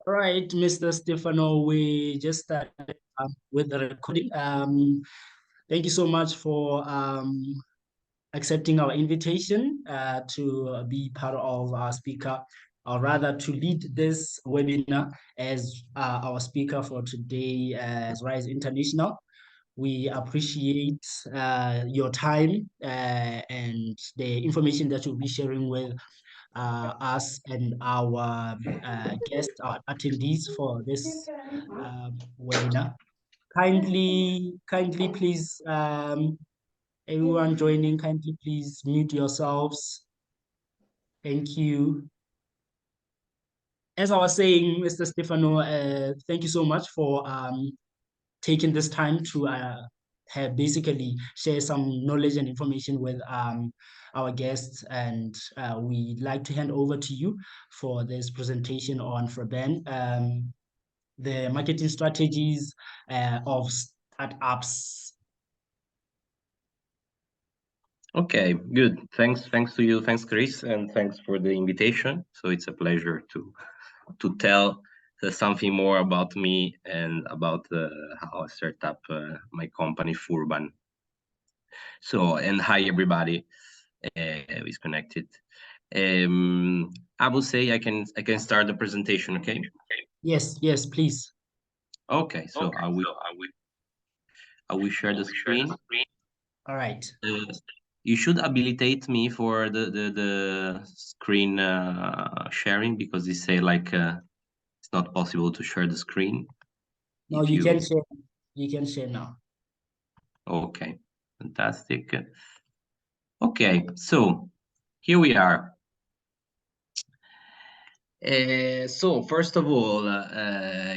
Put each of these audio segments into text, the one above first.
All right, Mr. Stefano, we just started with the recording. Thank you so much for accepting our invitation to be part of our speaker, or rather to lead this webinar as our speaker for today as Rise International. We appreciate your time and the information that you'll be sharing with us and our guests, our attendees for this webinar. Kindly, please, everyone joining, kindly please mute yourselves. Thank you. As I was saying, Mr. Stefano, thank you so much for taking this time to have basically share some knowledge and information with our guests. And we'd like to hand over to you for this presentation on Foorban, the marketing strategies of startups. Okay, good. Thanks to you. Thanks, Chris, and thanks for the invitation. So it's a pleasure to tell something more about me and about how I set up my company Foorban. So, and hi everybody is connected. I will say I can start the presentation. Okay. Yes, please. Okay. So I will share the screen. All right. You should habilitate me for the screen sharing, because they say like it's not possible to share the screen. No, you can share. You can share now. Okay, fantastic. Okay, so here we are. So first of all,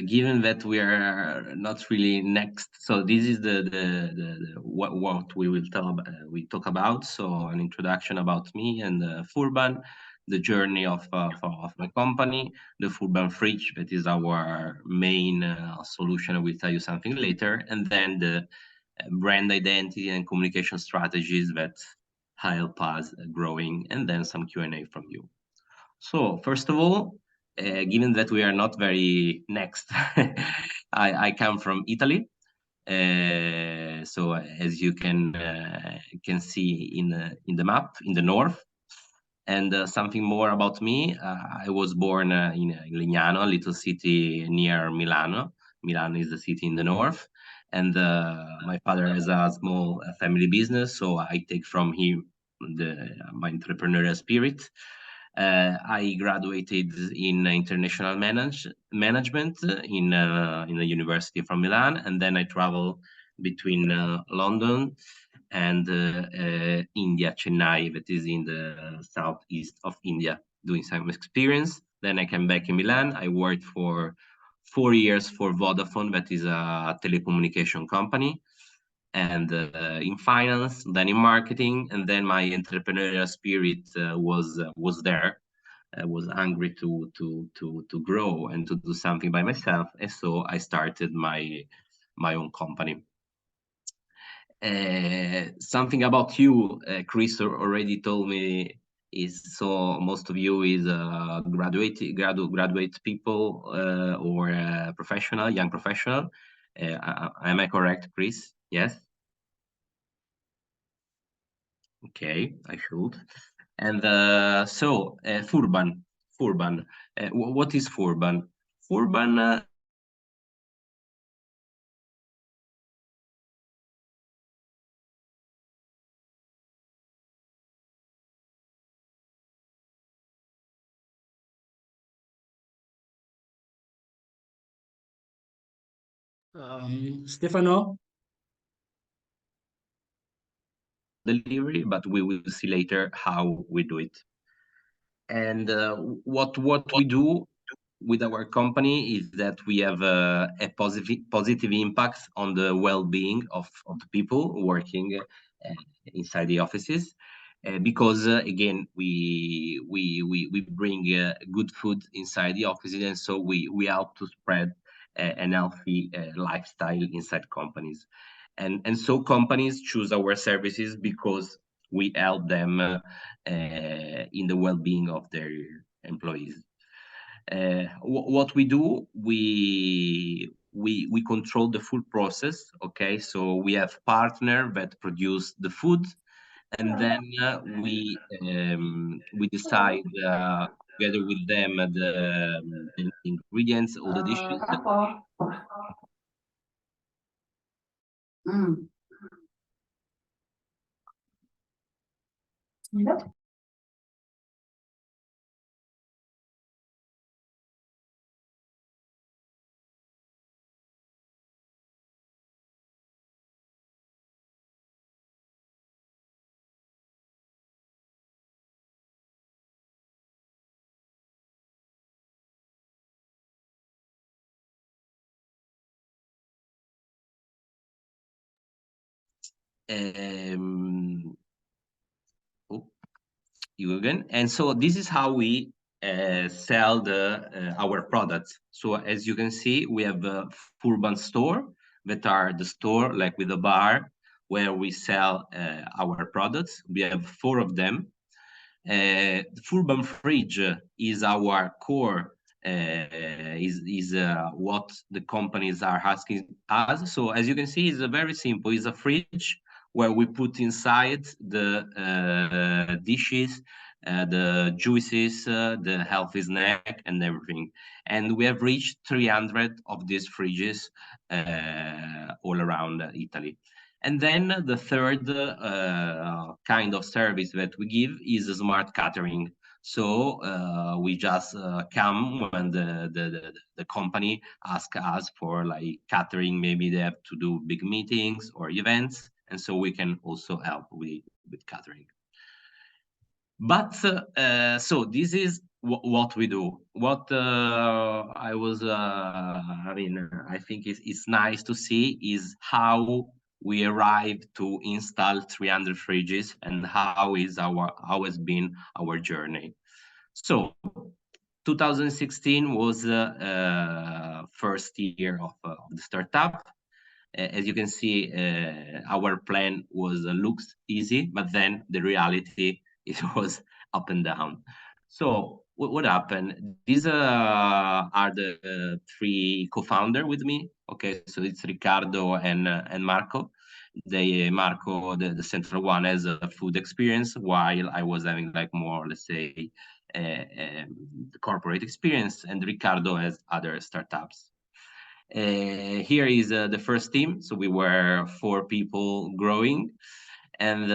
given that we are not really next, so this is the what we will talk about. So an introduction about me and Foorban, the journey of my company, the Foorban fridge, that is our main solution. I will tell you something later, and then the brand identity and communication strategies that help us growing, and then some Q&A from you. So first of all, given that we are not very next, I come from Italy. So as you can see in the map in the north, and something more about me. I was born in Legnano, a little city near Milano. Milan is the city in the north, and my father has a small family business, so I take from him my entrepreneurial spirit. I graduated in international management in the University from Milan, and then I traveled between London and India, Chennai, that is in the southeast of India, doing some experience. Then I came back in Milan. I worked for 4 years for Vodafone, that is a telecommunication company, and in finance, then in marketing, and then my entrepreneurial spirit was there. I was hungry to grow and to do something by myself, and so I started my own company. Something about you, Chris already told me, is so most of you is graduate people or professional, young professional. Am I correct, Chris? Yes. Okay, I should. And so Foorban. What is Foorban? Foorban. Stefano? Delivery, but we will see later how we do it. And what we do with our company is that we have a positive impact on the well-being of the people working inside the offices, because again we bring good food inside the offices, and so we help to spread an healthy lifestyle inside companies, and so companies choose our services because we help them in the well-being of their employees. What we do, we control the full process. Okay, so we have partner that produce the food, and then we decide together with them the ingredients, all the dishes. Mm. Um, oh, you again. And so this is how we sell our products. So as you can see, we have a Foorban store that are the store like with a bar where we sell our products. We have 4 of them. The Foorban fridge is our core, is what the companies are asking us. So as you can see, it's a very simple. It's a fridge where we put inside the dishes, the juices, the healthy snack, and everything. And we have reached 300 of these fridges all around Italy. And then the third kind of service that we give is smart catering. So we just come when the company asks us for like catering. Maybe they have to do big meetings or events, and so we can also help with catering. But so this is what we do. What I think it's nice to see is how we arrived to install 300 fridges and how has been our journey. So 2016 was first year of the startup. As you can see, our plan looks easy, but then the reality it was up and down. So what happened? These are the 3 co-founder with me. Okay, so it's Riccardo and Marco. Marco, the central one, has a food experience, while I was having like more, let's say, corporate experience, and Riccardo has other startups. Here is the first team. So we were 4 people growing, and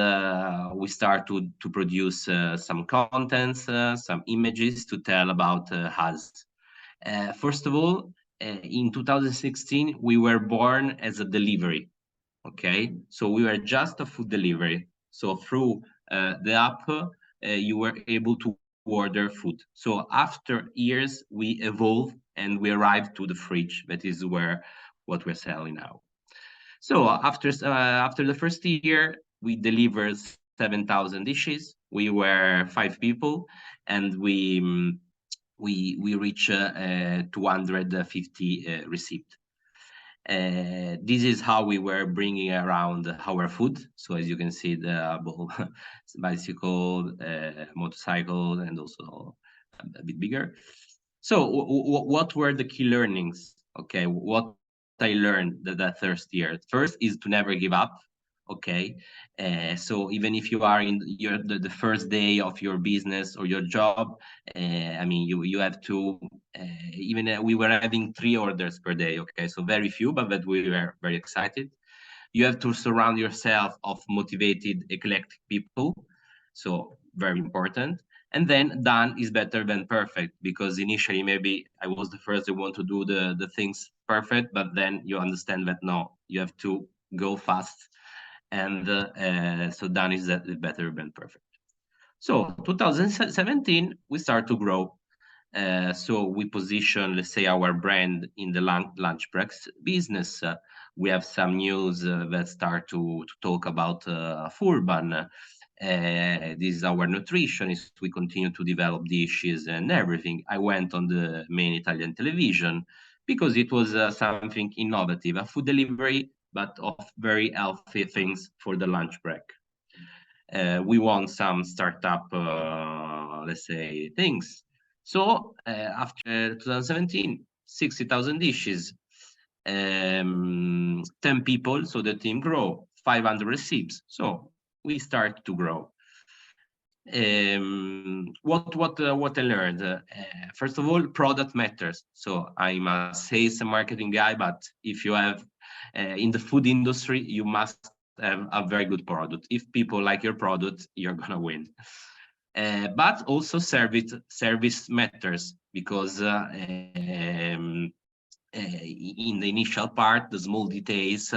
we start to produce some contents, some images to tell about us. First of all, in 2016, we were born as a delivery. Okay, so we were just a food delivery. So through the app, you were able to order food. So after years, we evolved and we arrived to the fridge. That is what we're selling now. So after the first year, we delivered 7,000 dishes. We were 5 people, and we reached 250 receipts. This is how we were bringing around our food. So as you can see, the bicycle, motorcycle, and also a bit bigger. So what were the key learnings? Okay, what I learned that first year. First is to never give up. Okay, so even if you are in the first day of your business or your job, I mean, you have to even we were having 3 orders per day. Okay, so very few, but we were very excited. You have to surround yourself of motivated, eclectic people, so very important. And then done is better than perfect, because initially maybe I was the first to want to do the things perfect, but then you understand that no, you have to go fast, and so done is better than perfect. So 2017 we start to grow. So we position, let's say, our brand in the lunch breaks business. We have some news that start to talk about Foorban. This is our nutritionist. We continue to develop dishes and everything. I went on the main Italian television because it was something innovative, a food delivery, but of very healthy things for the lunch break. We want some startup, let's say, things. So after 2017, 60,000 dishes, 10 people, so the team grow, 500 receipts. So we start to grow. What I learned? First of all, product matters. So I'm a sales and marketing guy, but if you have in the food industry, you must have a very good product. If people like your product, you're gonna win. But also service matters because in the initial part, the small details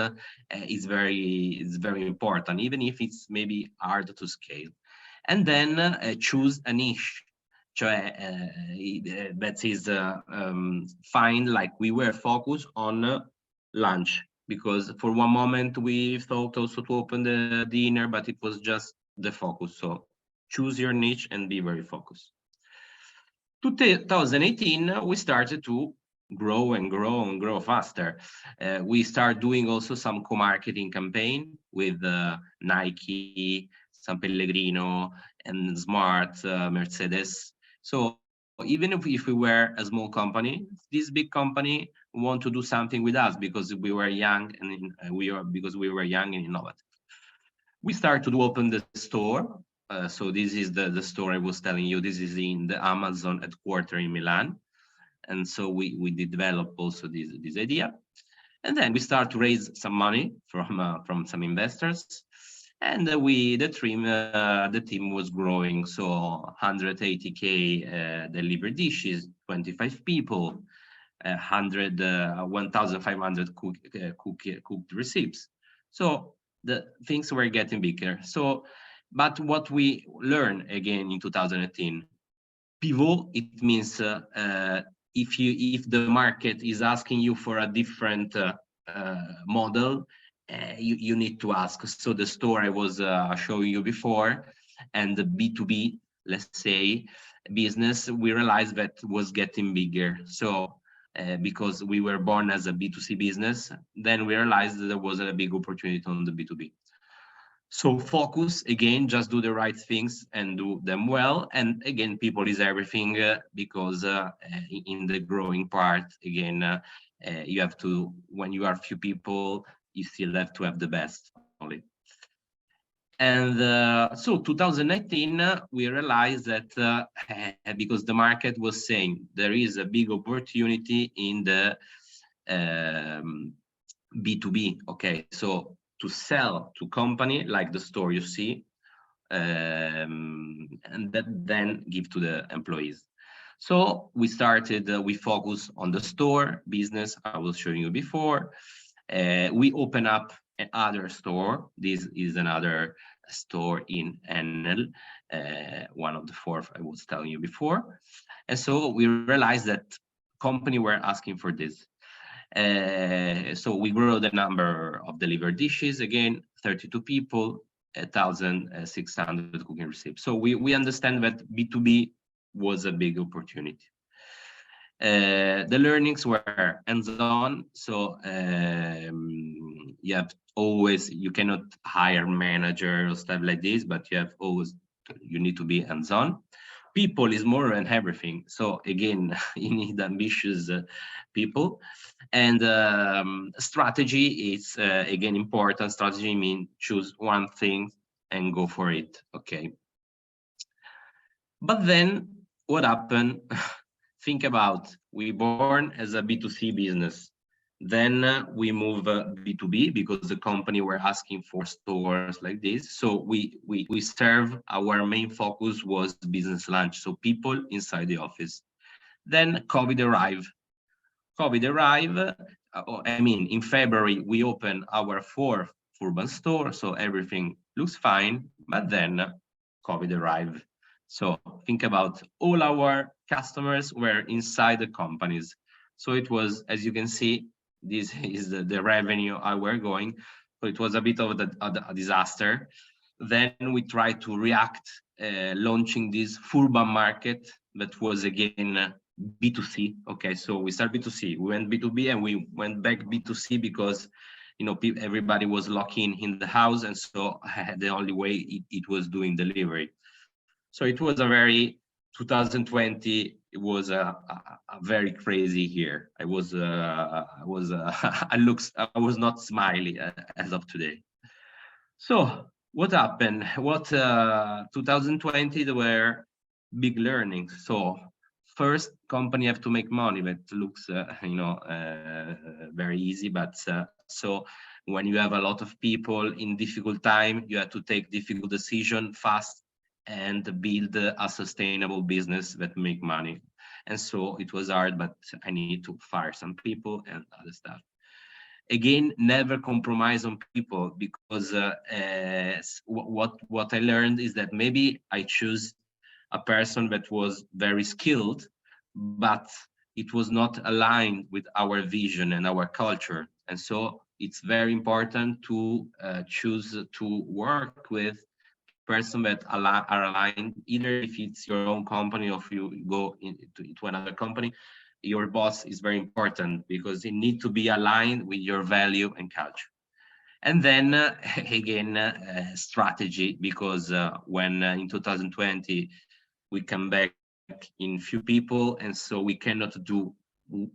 is very important, even if it's maybe hard to scale. And then choose a niche. Cioè, that is fine. Like we were focused on lunch because for one moment we thought also to open the dinner, but it was just the focus. So choose your niche and be very focused. 2018, we started to grow and grow and grow faster. We start doing also some co-marketing campaign with Nike, San Pellegrino, and Smart, Mercedes. So even if we were a small company, this big company want to do something with us because we were young and because we were young and innovative. We started to open the store. So this is the store I was telling you. This is in the Amazon headquarters in Milan. And so we did develop also this idea. And then we start to raise some money from some investors. And the team was growing. So 180K delivered dishes, 25 people, 1,500 cooked recipes. So the things were getting bigger. So, but what we learned again in 2018, pivot, it means if the market is asking you for a different model, you need to ask. So the store I was showing you before, and the B2B, let's say, business, we realized that was getting bigger. So because we were born as a B2C business, then we realized that there was a big opportunity on the B2B. So focus, again, just do the right things and do them well. And again, people is everything because in the growing part, again, you have to, when you are few people, you still have to have the best only. And so 2019, we realized that because the market was saying there is a big opportunity in the B2B, okay, so to sell to company like the store you see, and that then give to the employees. So we started, we focus on the store business I was showing you before. We open up another store. This is another store in Enel, one of the four I was telling you before. And so we realized that company were asking for this. So we grow the number of delivered dishes, again, 32 people, 1,600 cooking receipts. So we understand that B2B was a big opportunity. The learnings were hands-on, so you have always, you cannot hire manager or stuff like this, but you need to be hands-on. People is more than everything. So again, you need ambitious people. And strategy is again important. Strategy means choose one thing and go for it. Okay. But then what happened? Think about, we born as a B2C business. Then we move B2B because the company were asking for stores like this. So we serve, our main focus was business lunch. So people inside the office. Then COVID arrived. I mean, in February, we opened our fourth Foorban store. So everything looks fine, but then COVID arrived. So think about all our customers were inside the companies. So it was, as you can see, this is the revenue I were going. So it was a bit of a disaster. Then we tried to react, launching this Foorban market that was again B2C. Okay, so we started B2C, we went B2B, and we went back B2C because everybody was locked in the house, and so the only way it was doing delivery. So it was a very 2020 it was a very crazy year. I was I was not smiley as of today. So what happened? 2020 there were big learnings. So first, company have to make money. That looks very easy, but so when you have a lot of people in difficult time, you have to take difficult decision fast and build a sustainable business that make money. And so it was hard, but I need to fire some people and other stuff. Again, never compromise on people, because what I learned is that maybe I choose a person that was very skilled, but it was not aligned with our vision and our culture. And so it's very important to choose to work with person that are aligned, either if it's your own company or if you go into another company. Your boss is very important because it needs to be aligned with your value and culture. And then again, strategy, because when in 2020 we come back in few people, and so we cannot do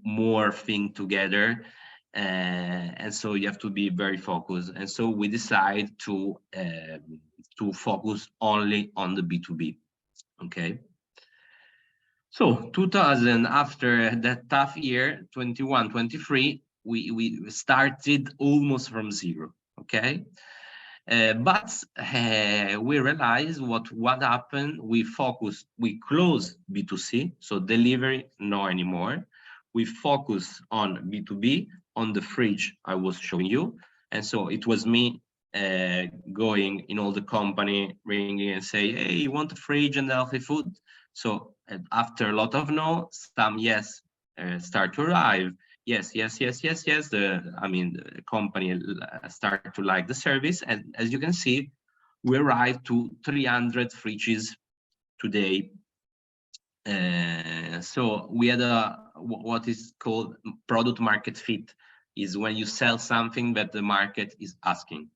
more thing together, and so you have to be very focused. And so we decide to focus only on the B2B. Okay. So 2000, after that tough year, 21, 23, we started almost from zero. Okay. But we realized what happened. We closed B2C, so delivery no anymore. We focus on B2B, on the fridge I was showing you. And so it was me going in all the company, ringing and say, hey, you want a fridge and healthy food? So after a lot of no, some yes start to arrive. Yes. The company start to like the service, and as you can see, we arrived to 300 fridges today. So we had what is called product market fit, is when you sell something that the market is asking.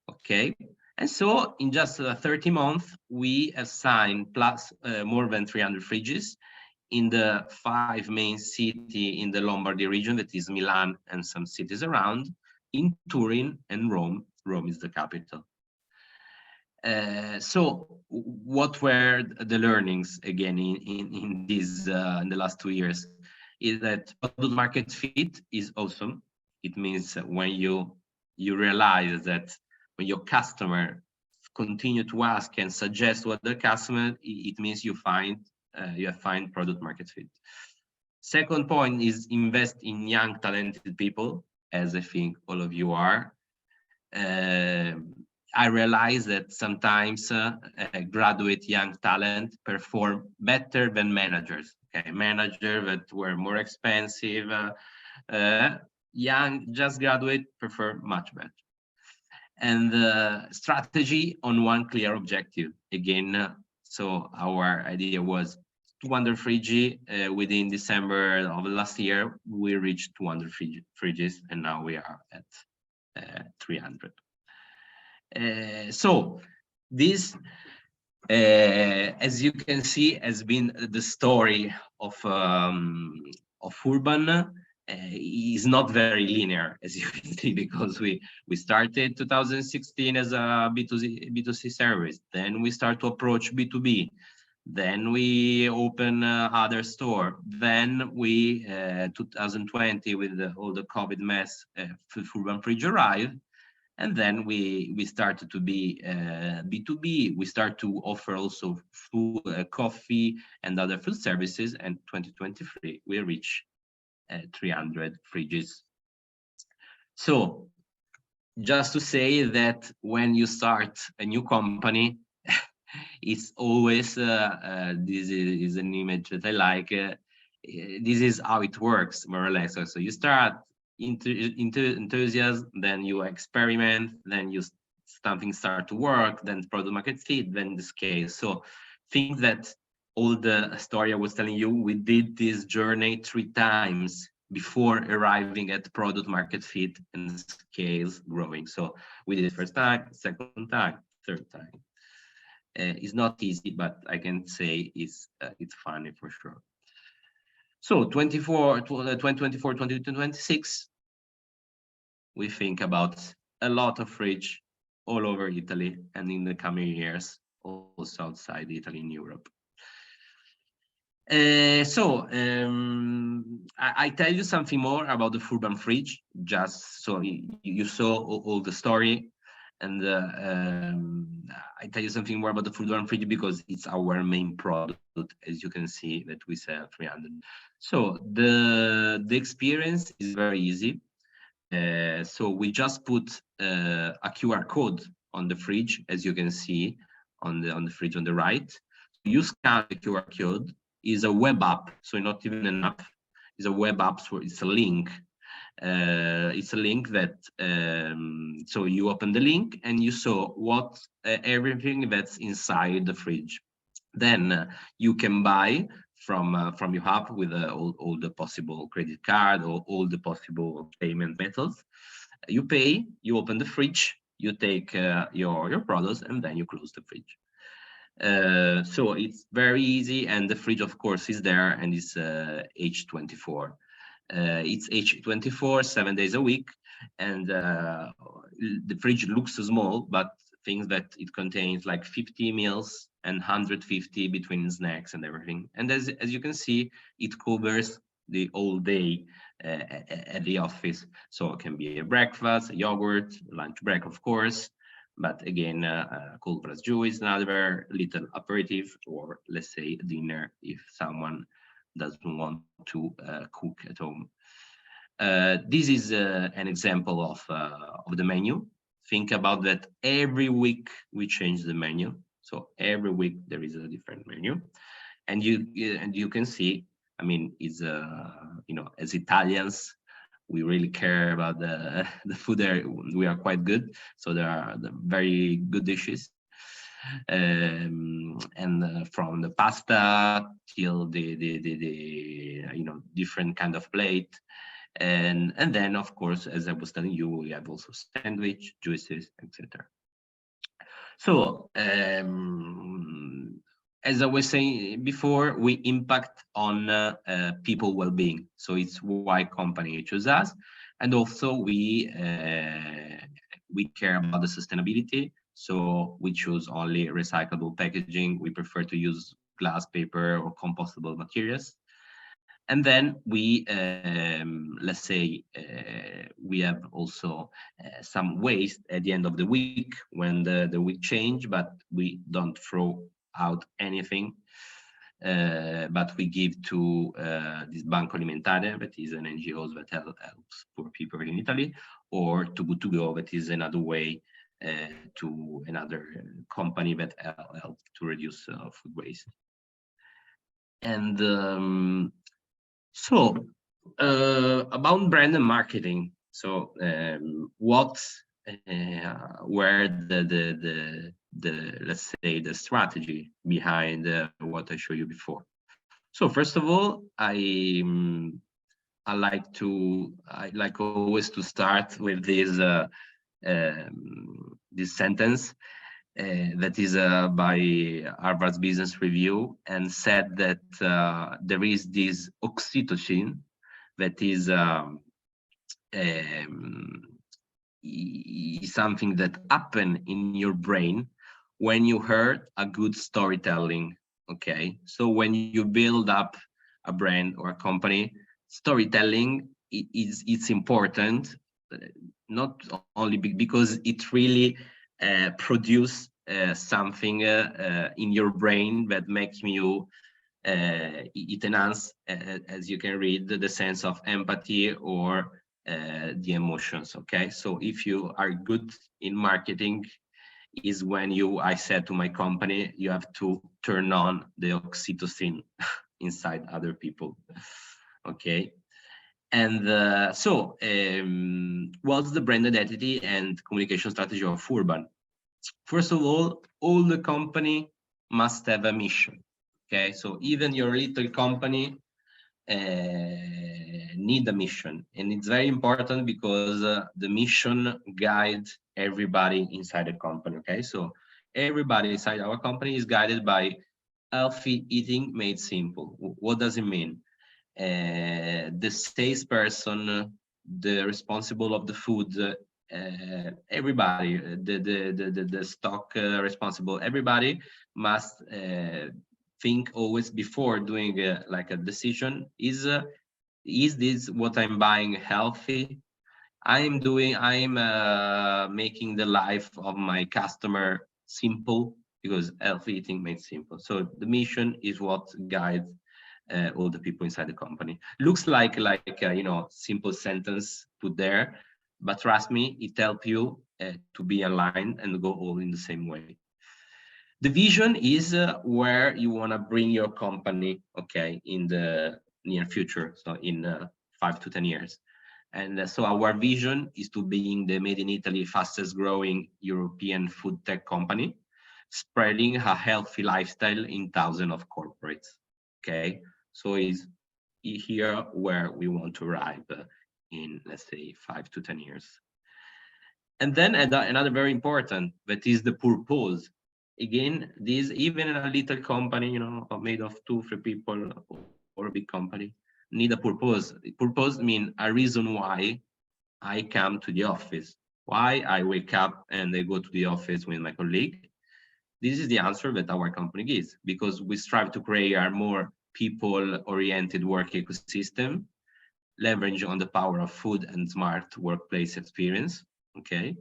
Okay, and so in just 30 months, we have signed plus more than 300 fridges in the 5 main cities in the Lombardy region, that is Milan and some cities around, in Turin and Rome. Rome is the capital. So what were the learnings again in the last 2 years? Is that product market fit is awesome. It means when you realize that when your customer continue to ask and suggest what the customer, it means you have find product market fit. Second point is invest in young talented people, as I think all of you are. I realize that sometimes graduate young talent perform better than managers. Okay, manager that were more expensive, young just graduate prefer much better. And the strategy on one clear objective again. So our idea was 200 fridges within December of last year. We reached 200 fridges, and now we are at 300. So this, as you can see, has been the story of Foorban. Is not very linear, as you can see, because we started 2016 as a B2C service. Then we start to approach B2B. Then we open other store. Then we 2020 with all the COVID mess, Foorban Fridge arrived. And then we started to be B2B. We start to offer also food, coffee and other food services. And 2023, we reach 300 fridges. So just to say that when you start a new company, it's always, this is an image that I like. This is how it works, more or less. So you start enthusiasm, then you experiment, then something start to work, then product market fit, then the scale. So think that all the story I was telling you, we did this journey 3 times before arriving at product market fit and scales growing. So we did it first time, second time, third time. It's not easy, but I can say it's funny for sure. So 2024, 2026, we think about a lot of fridge all over Italy, and in the coming years, also outside Italy in Europe. I tell you something more about the Foorban fridge, just so you saw all the story. And I tell you something more about the Foorban fridge because it's our main product, as you can see, that we sell 300. So the experience is very easy. So we just put a QR code on the fridge, as you can see on the fridge on the right. You scan the QR code. Is a web app, so not even an app. It's a web app, so it's a link. It's a link that so you open the link and you saw what everything that's inside the fridge. Then you can buy from your app with all the possible credit card or all the possible payment methods. You pay, you open the fridge, you take your products, and then you close the fridge. So it's very easy, and the fridge, of course, is there, and it's H24. It's H24, 7 days a week, and the fridge looks small, but things that it contains like 50 meals and 150 between snacks and everything. And as you can see, it covers the whole day at the office. So it can be a breakfast, a yogurt, lunch break, of course. But again, cold pressed juice, another little aperitif, or let's say dinner if someone doesn't want to cook at home. This is an example of the menu. Think about that every week we change the menu. So every week there is a different menu, and you can see. I mean, it's as Italians, we really care about the food there. We are quite good, so there are very good dishes, and from the pasta till the different kind of plate, and then of course, as I was telling you, we have also sandwich, juices, etc. So as I was saying before, we impact on people well-being. So it's why company choose us, and also we care about the sustainability. So we choose only recyclable packaging. We prefer to use glass, paper, or compostable materials. And then we, let's say, we have also some waste at the end of the week when the week change, but we don't throw out anything, but we give to this Banco Alimentare, that is an NGO that helps poor people in Italy, or to Good to Go, that is another way to another company that helps to reduce food waste. And so about brand and marketing. So what were the let's say the strategy behind what I showed you before. So first of all, I like always to start with this sentence that is by Harvard's Business Review, and said that there is this oxytocin that is something that happens in your brain when you heard a good storytelling. Okay, so when you build up a brand or a company, storytelling it's important, not only because it really produce something in your brain that makes you it enhance, as you can read, the sense of empathy or the emotions. Okay, so if you are good in marketing, is when I said to my company, you have to turn on the oxytocin inside other people. Okay. And what's the brand identity and communication strategy of Foorban? First of all the company must have a mission. Okay, so even your little company need a mission, and it's very important because the mission guides everybody inside the company. Okay, so everybody inside our company is guided by healthy eating made simple. What does it mean? The salesperson, the responsible of the food, everybody, the stock responsible, everybody must think always before doing like a decision. Is this what I'm buying healthy? I'm making the life of my customer simple, because healthy eating made simple. So the mission is what guides all the people inside the company. Looks like you know, simple sentence put there, but trust me, it helps you to be aligned and go all in the same way. The vision is where you want to bring your company, okay, in the near future, so in 5 to 10 years. And so our vision is to being the made in Italy fastest growing European food tech company, spreading a healthy lifestyle in thousands of corporates. Okay, so is here where we want to arrive in, let's say, 5 to 10 years. And then another very important, that is the purpose. Again, this, even in a little company, you know, made of 2-3 people, or a big company, need a purpose. Purpose means a reason why I come to the office, why I wake up and I go to the office with my colleague. This is the answer that our company gives, because we strive to create a more people-oriented work ecosystem, leverage on the power of food and smart workplace experience. Okay.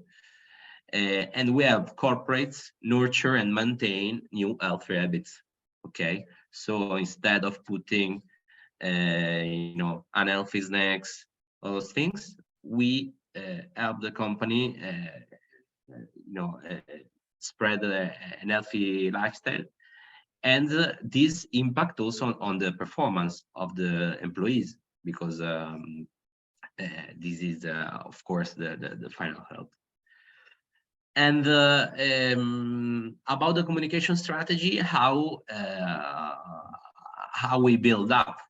And we have corporates nurture and maintain new healthy habits. Okay. So instead of putting, you know, unhealthy snacks, all those things, we help the company, you know, spread an healthy lifestyle. And this impact also on the performance of the employees, because this is, of course, the final help. And about the communication strategy, how we build up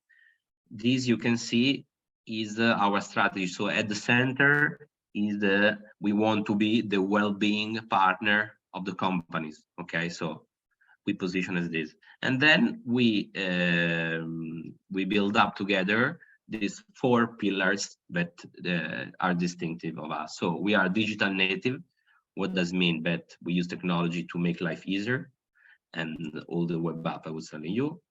this, you can see, is our strategy. So at the center is we want to be the well-being partner of the companies. Okay, so we position as this, and then we build up together these 4 pillars that are distinctive of us. So we are digital native. What does it mean? That we use technology to make life easier, and all the web app I was telling you.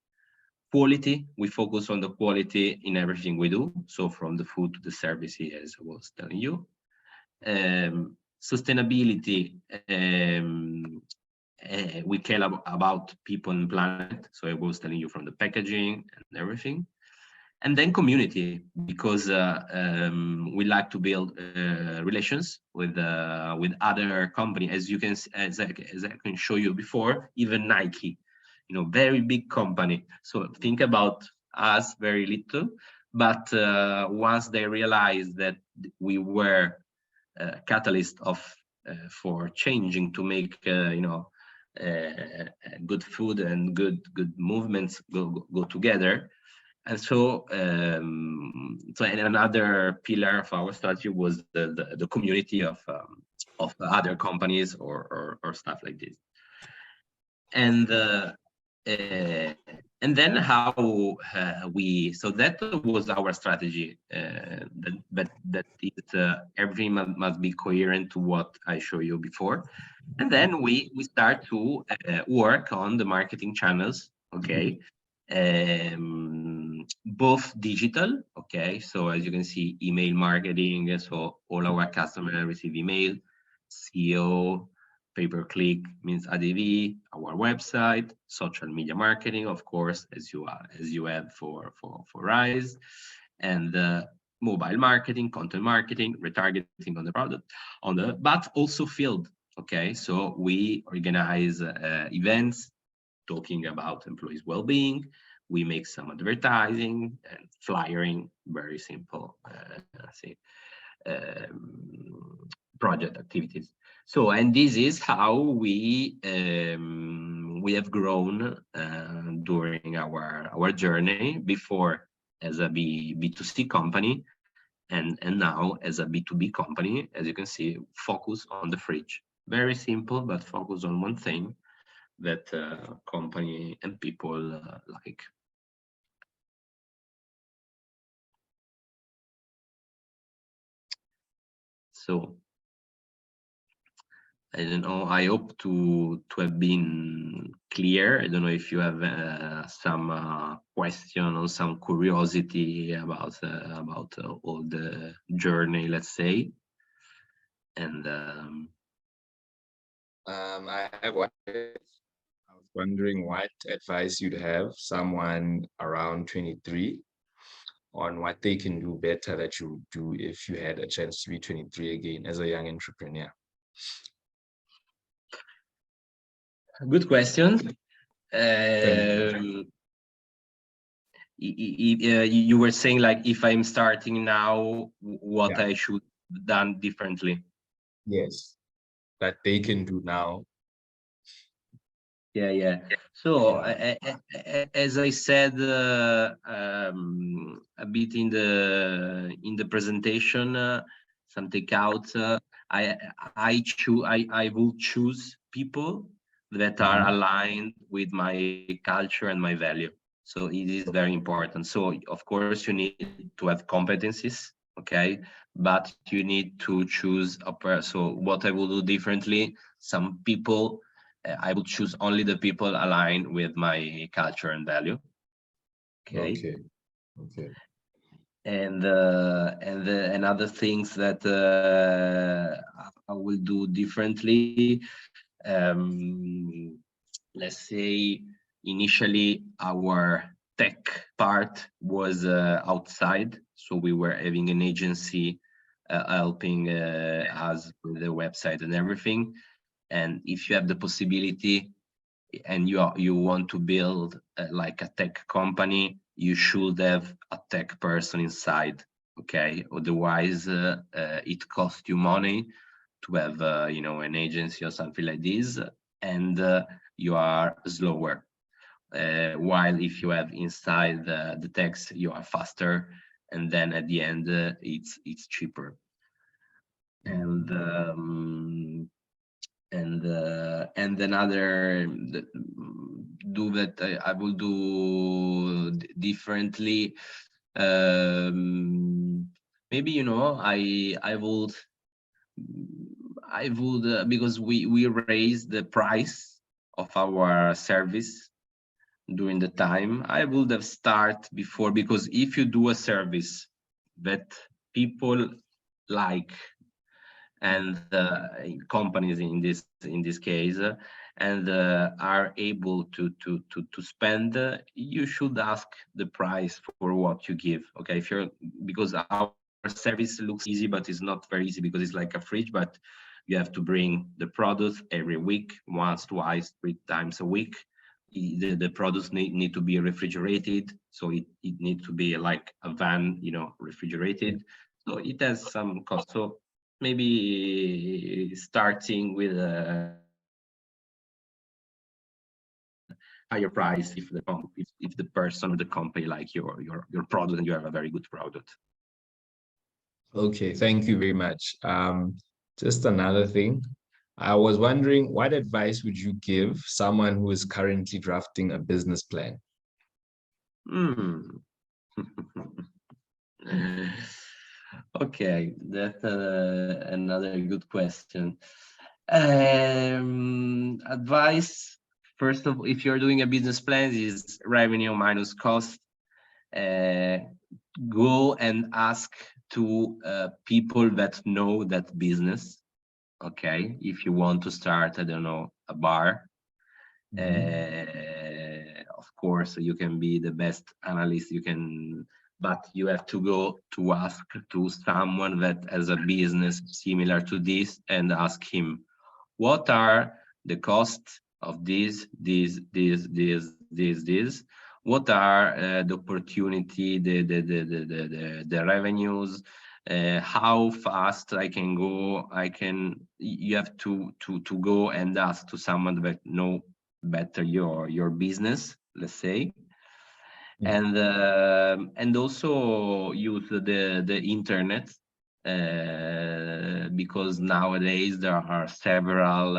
Quality, we focus on the quality in everything we do. So from the food to the services, as I was telling you. Sustainability, we care about people and planet. So I was telling you, from the packaging and everything. And then community, because we like to build relations with other company. As you can, as I can show you before, even Nike, you know, very big company. So think about us, very little, but once they realized that we were catalyst of for changing to make you know, good food and good movements go together. And so, so another pillar of our strategy was the community of other companies or stuff like this. And then how so that was our strategy. That is, everything must be coherent to what I showed you before. And then we start to work on the marketing channels. Okay. Both digital, okay, so as you can see, email marketing, so all our customers receive email, SEO, pay-per-click means ADV, our website, social media marketing, of course, as you have for Rise, and mobile marketing, content marketing, retargeting on the product, but also field. Okay, so we organize events talking about employees' well-being. We make some advertising and flyering, very simple project activities. So, and this is how we have grown during our journey, before as a B2C company, and now as a B2B company, as you can see, focus on the fridge. Very simple, but focus on one thing that company and people like. So I don't know. I hope to have been clear. I don't know if you have some question or some curiosity about all the journey, let's say. And I have one. I was wondering what advice you'd have someone around 23 on what they can do better that you would do if you had a chance to be 23 again as a young entrepreneur. good question. Thank you. You were saying like if I'm starting now, what Yeah. I should done differently. Yes, that they can do now. Yeah. So Yeah. as I said a bit in the presentation, some takeouts. I will choose people that are Mhm. aligned with my culture and my value. So it is very important. So of course you need to have competencies, okay, but you need to choose a person. So what I will do differently, some people I will choose only the people aligned with my culture and value. Okay. Okay. Okay. And other things that I will do differently. Let's say initially our tech part was outside, so we were having an agency helping us with the website and everything. And if you have the possibility and you want to build like a tech company, you should have a tech person inside. Okay, otherwise it costs you money to have an agency or something like this, and you are slower. While if you have inside the text, you are faster, and then at the end it's cheaper. And Mhm. and another do that I will do differently. Maybe I would because we raised the price of our service during the time. I would have start before, because if you do a service that people like, and companies in this case, and are able to spend, you should ask the price for what you give. Okay, if you're because our service looks easy, but it's not very easy, because it's like a fridge, but you have to bring the product every week, once, twice, 3 times a week. The products need to be refrigerated, so it needs to be like a van, refrigerated. So it has some cost. So maybe starting with a higher price if the person or the company like your product and you have a very good product. Okay, thank you very much. Just another thing. I was wondering, what advice would you give someone who is currently drafting a business plan? Hmm. Okay, that's another good question. Advice, first of all, if you're doing a business plan, is revenue minus cost. Uh, Go and ask to people that know that business. Okay, if you want to start, I don't know, a bar, Mhm. of course you can be the best analyst you can, but you have to go to ask to someone that has a business similar to this, and ask him what are the costs of this, what are the opportunity, the revenues, how fast I can go. You have to go and ask to someone that know better your business, let's say. Yeah. And also use the internet. because nowadays there are several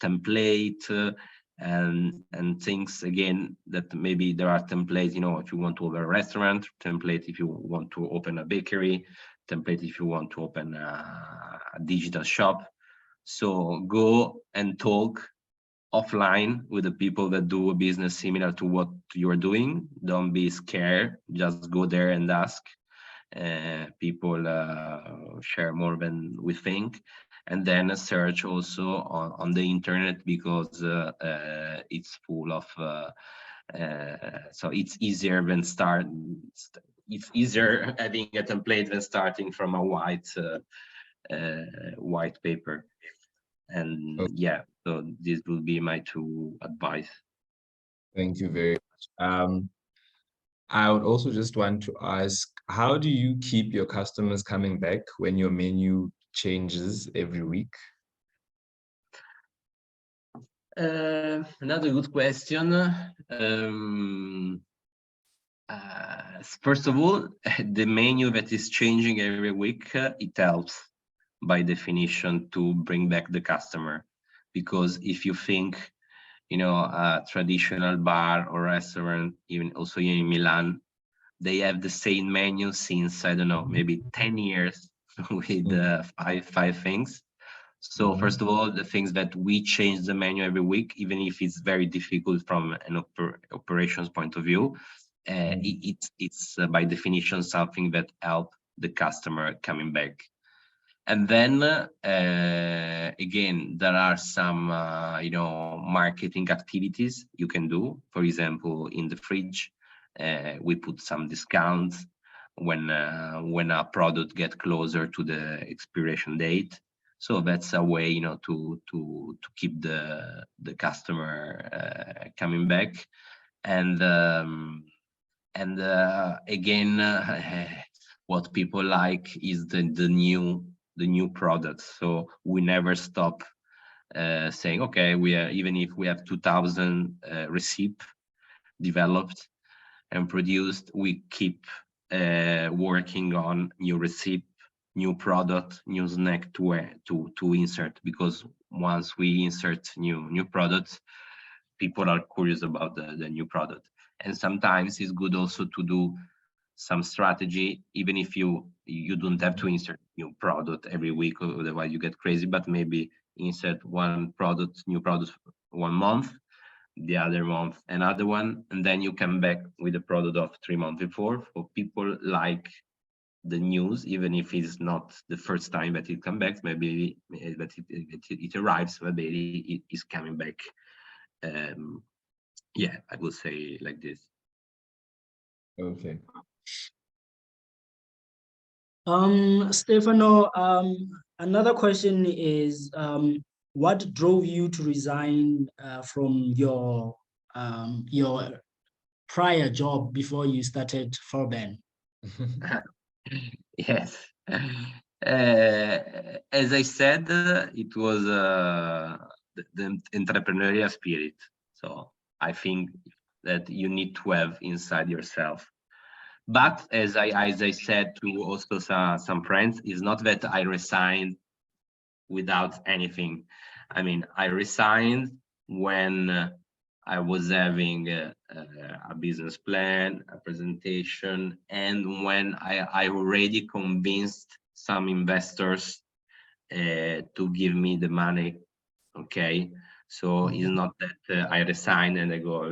template and things again that maybe there are templates, you know, if you want to open a restaurant, template if you want to open a bakery, template if you want to open a digital shop. So go and talk offline with the people that do a business similar to what you're doing. Don't be scared, just go there and ask. People share more than we think, and then search also on the internet, because it's full of so it's easier than it's easier having a template than starting from a white paper. And Okay. yeah, so this will be my two advice. Thank you very much. I would also just want to ask, how do you keep your customers coming back when your menu changes every week? Another good question. First of all, the menu that is changing every week, it helps by definition to bring back the customer. Because if you think, you know, a traditional bar or restaurant, even also in Milan, they have the same menu since, I don't know, maybe 10 years with five things. So first of all, the things that we change the menu every week, even if it's very difficult from an operations point of view, it's by definition something that help the customer coming back. And then again, there are some you know, marketing activities you can do. For example, in the fridge, we put some discounts when a product get closer to the expiration date. So that's a way, you know, to keep the customer coming back. And again, what people like is the new products. So we never stop saying, okay, we are, even if we have 2000 recipe developed and produced, we keep working on new recipe, new product, new snack to insert, because once we insert new products, people are curious about the new product. And sometimes it's good also to do some strategy, even if you don't have to insert new product every week, otherwise you get crazy, but maybe insert new product 1 month, the other month another one, and then you come back with a product of 3 months before. For people like the news, even if it's not the first time that it comes back, maybe that it arrives, maybe it is coming back. Yeah, I would say like this. Okay. Stefano, another question is, what drove you to resign from your prior job before you started Foorban? Yes. As I said, it was the entrepreneurial spirit. So I think that you need to have inside yourself. But as I said to also some friends, it's not that I resigned without anything. I mean, I resigned when I was having a business plan, a presentation, and when I already convinced some investors to give me the money. Okay, so it's not that I resign and I go,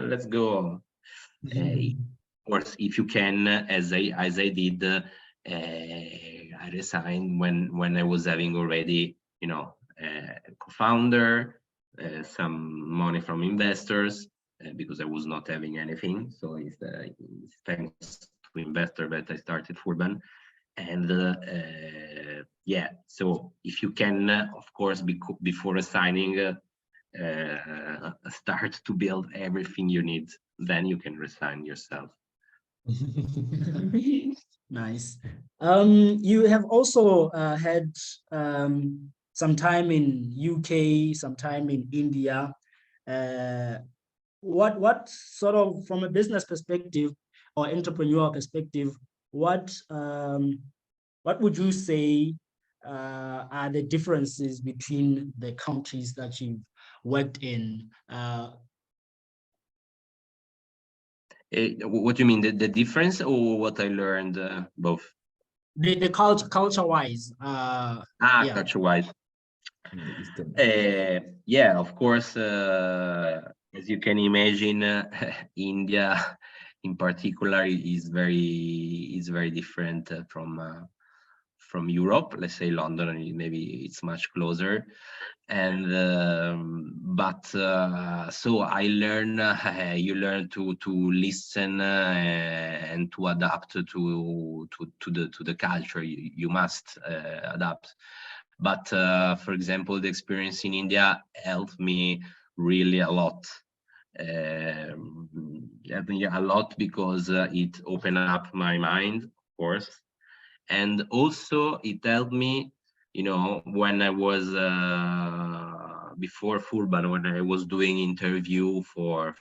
let's go. Of course, if you can, as I did, I resigned when I was having already, you know, a co-founder, some money from investors, because I was not having anything. So it's thanks to investor that I started Foorban. And yeah, so if you can, of course, before resigning, start to build everything you need, then you can resign yourself. Nice. You have also had some time in UK, some time in India. What sort of, from a business perspective or entrepreneurial perspective, what what would you say are the differences between the countries that you've worked in? What do you mean, the difference or what I learned? Both. The culture wise, yeah. Culture-wise. In the Eastern. Yeah, of course, as you can imagine, India in particular is very different from Europe. Let's say London, and maybe it's much closer. And but so I learn. You learn to listen and to adapt to the culture. You must adapt. But for example, the experience in India helped me really a lot. Helped me a lot because it opened up my mind, of course, and also it helped me, when I was before Foorban, when I was doing interview for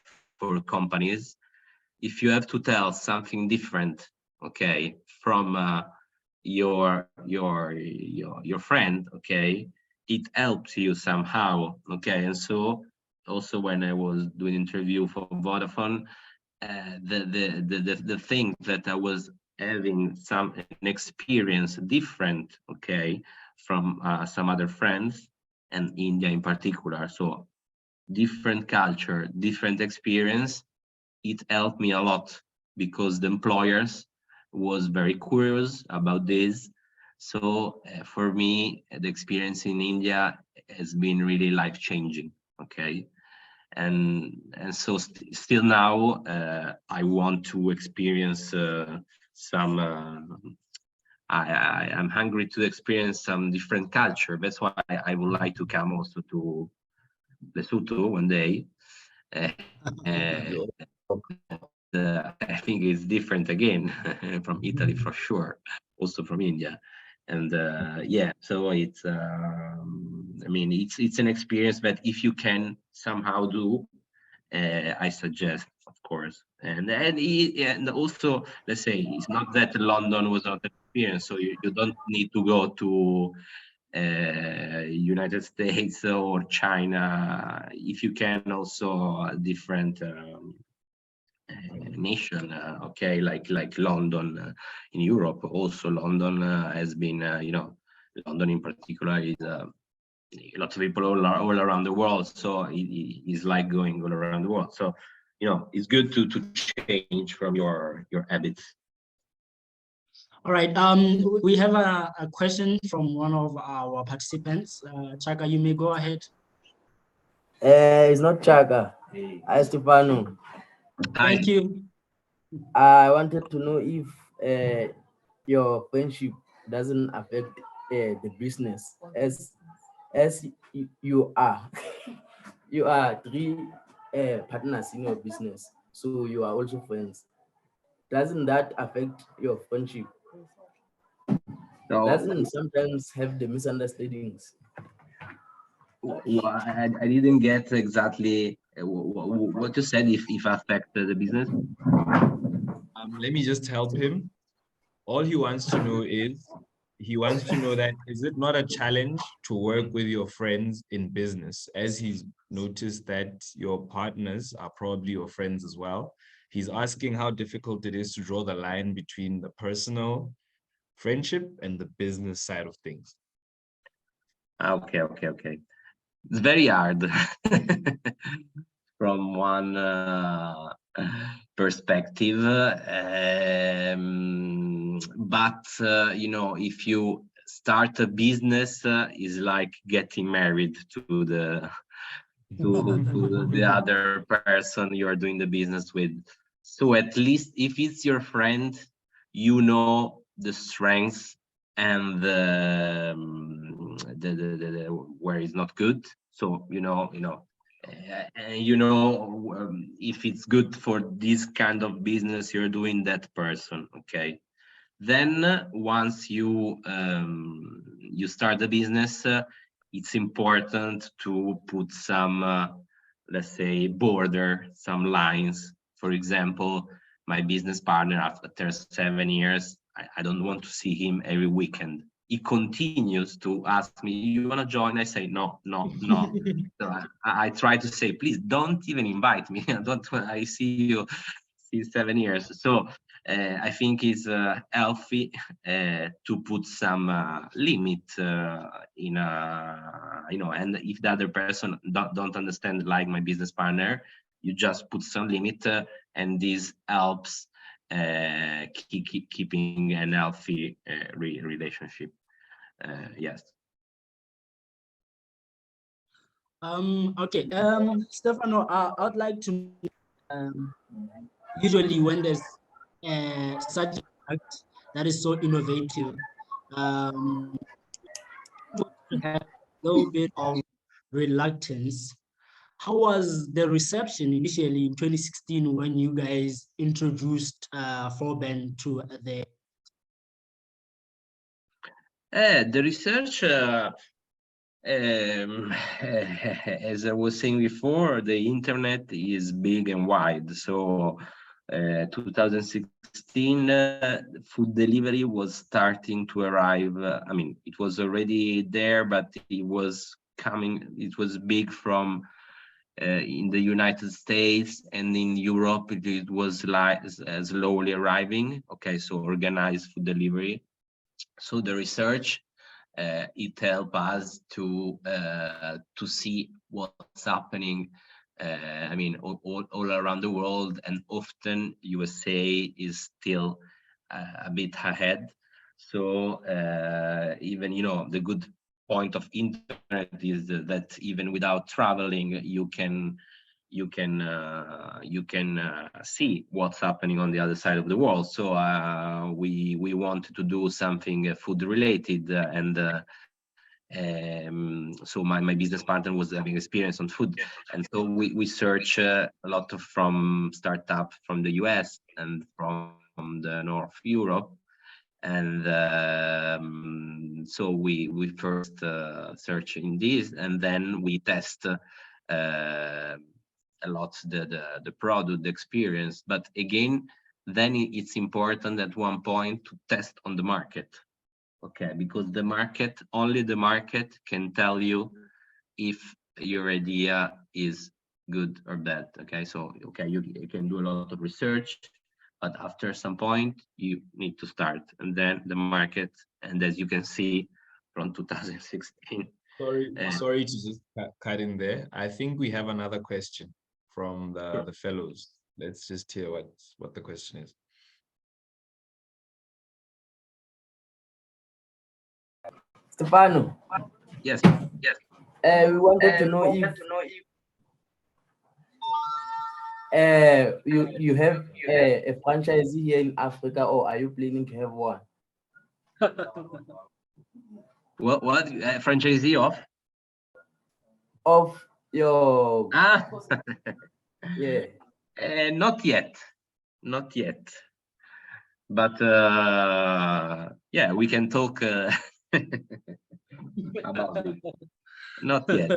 companies. If you have to tell something different, okay, from your friend, okay, it helps you somehow, okay. And so also when I was doing interview for Vodafone, the thing that I was having an experience different, okay, from some other friends, and India in particular, so different culture, different experience, it helped me a lot because the employers was very curious about this. So for me, the experience in India has been really life-changing, okay. And so still now I want to experience some I'm hungry to experience some different culture. That's why I would like to come also to Lesotho one day. I think it's different again from Italy for sure, also from India. And yeah, so it's I mean, it's an experience that if you can somehow do, I suggest, of course. And also, let's say, it's not that London was not an experience, so you don't need to go to United States or China. If you can also different nation, okay, like London in Europe. Also, London has been, London in particular is lots of people all around the world. So it's like going all around the world. So, it's good to change from your habits. All right. We have a question from one of our participants. Chaka, you may go ahead. It's not Chaka. Hi, Stefano. Hi. Thank you. I wanted to know if your friendship doesn't affect the business, as you are you are three partners in your business, so you are also friends. Doesn't that affect your friendship? So, Doesn't sometimes have the misunderstandings? I didn't get exactly what you said. If affect the business. Let me just help him. All he wants to know is, that is it not a challenge to work with your friends in business, as he's noticed that your partners are probably your friends as well. He's asking how difficult it is to draw the line between the personal friendship and the business side of things. Okay. It's very hard from one perspective, but if you start a business, is like getting married to the other person you are doing the business with. So at least if it's your friend, the strengths and the where it's not good. So if it's good for this kind of business you're doing, that person, okay. Then once you start the business, it's important to put some let's say some lines. For example, my business partner, after 7 years, I don't want to see him every weekend. He continues to ask me, "You want to join?" I say, "No, no, no." So I try to say, "Please don't even invite me. I see you since 7 years." So I think it's healthy to put some limit in and if the other person don't understand, like my business partner, you just put some limit, and this helps keeping an healthy relationship. Yes. Okay. Stefano, I'd like to um, usually when there's such a product that is so innovative, um, to have a little bit of reluctance. How was the reception initially in 2016 when you guys introduced Foorban to the? The research, as I was saying before, the internet is big and wide. So 2016, food delivery was starting to arrive. I mean, it was already there, but it was coming. It was big from in the United States, and in Europe it was like slowly arriving. Okay, so organized food delivery. So the research it helped us to see what's happening. I mean, all around the world, and often USA is still a bit ahead. So even the good point of internet is that even without traveling, you can see what's happening on the other side of the world. So we wanted to do something food related, so my business partner was having experience on food, and so we search a lot from startup from the US and from the North Europe. And so we first search in this, and then we test a lot the product, the experience. But again, then it's important at one point to test on the market. Okay, because only the market can tell you if your idea is good or bad. Okay, so you can do a lot of research, but after some point you need to start, and then the market. And as you can see from 2016. Sorry to just cut in there. I think we have another question from the fellows. Let's just hear what the question is. Stefano. Yes. We wanted to know if you have a franchisee here in Africa, or are you planning to have one? What franchisee Of your yeah. Not yet, but yeah, we can talk about it. Not yet.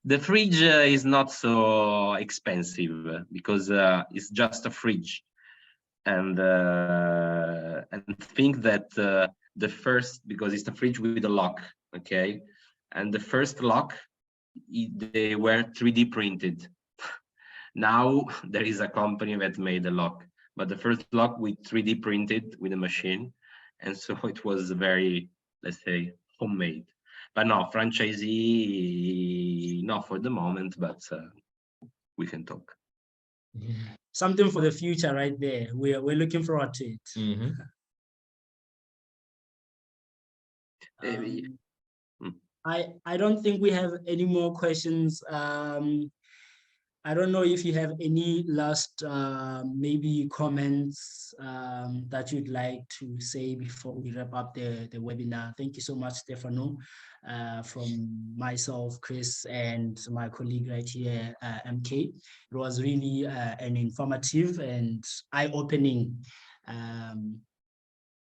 The fridge is not so expensive because it's just a fridge, and think that the first, because it's a fridge with a lock, okay, and the first lock they were 3D printed. Now there is a company that made the lock, but the first lock we 3D printed with a machine, and so it was very, let's say, homemade. But no, franchisee, not for the moment, but we can talk. Something for the future, right there. We're looking forward to it. I don't think we have any more questions. I don't know if you have any last maybe comments that you'd like to say before we wrap up the webinar. Thank you so much, Stefano, from myself, Chris, and my colleague right here, MK. It was really an informative and eye-opening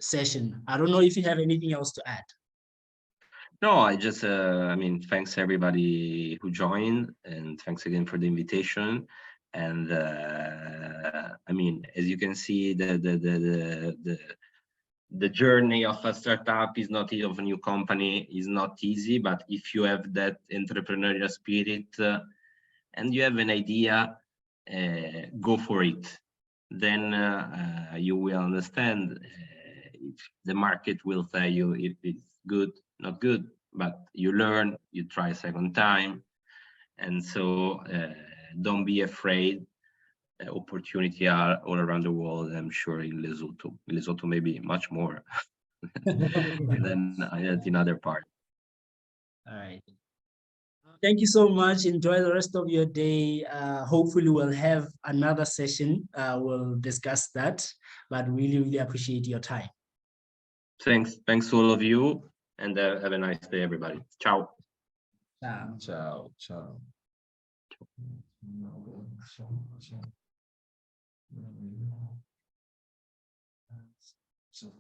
session. I don't know if you have anything else to add. No, I just, I mean, thanks everybody who joined, and thanks again for the invitation. And I mean, as you can see, the the journey of a startup is not of a new company is not easy, but if you have that entrepreneurial spirit and you have an idea, go for it. Then you will understand if the market will tell you if it's good, not good, but you learn, you try a second time. And so don't be afraid. Opportunity are all around the world, I'm sure, in Lesotho. Lesotho maybe much more than in other parts. All right. Thank you so much. Enjoy the rest of your day. Hopefully we'll have another session. We'll discuss that, but really, really appreciate your time. Thanks to all of you, and have a nice day, everybody. Ciao. Ciao, ciao. So